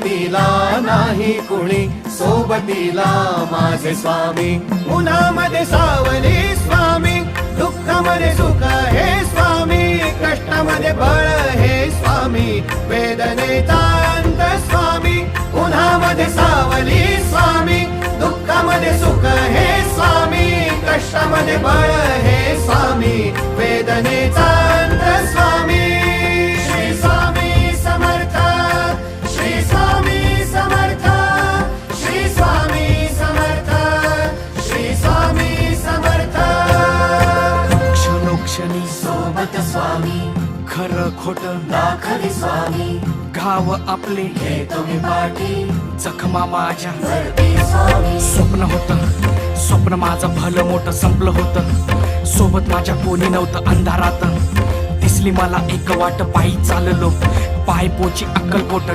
सोबतीला नाही कुणी, सोबतीला माझे स्वामी. उन्हामध्ये सावली स्वामी, दुःखामध्ये सुख हे स्वामी, कष्टामध्ये बळ हे स्वामी, वेदनेचा अंत स्वामी. उन्हामध्ये सावली स्वामी, दुःखामध्ये सुख हे स्वामी, कष्टामध्ये बळ हे स्वामी, वेदनेचा अंत स्वामी. श्री स्वामी समर्थ, श्री स्वामी समर्थ, श्री स्वामी समर्थ, श्री स्वामी समर्थ. क्षणोक्षणी सोबत स्वामी, खरं खोट दाखवी स्वामी, घाव आपले घेतो मी पाठी, जखमा माझ्या वरती स्वामी. स्वप्न होतं, स्वप्न माझं भलं मोठं संपलं होतं. सोबत माझ्या कोणी नव्हतं अंधारात. दिसली मला एक वाट, पायी चाललो पाय पोची अक्कलकोट.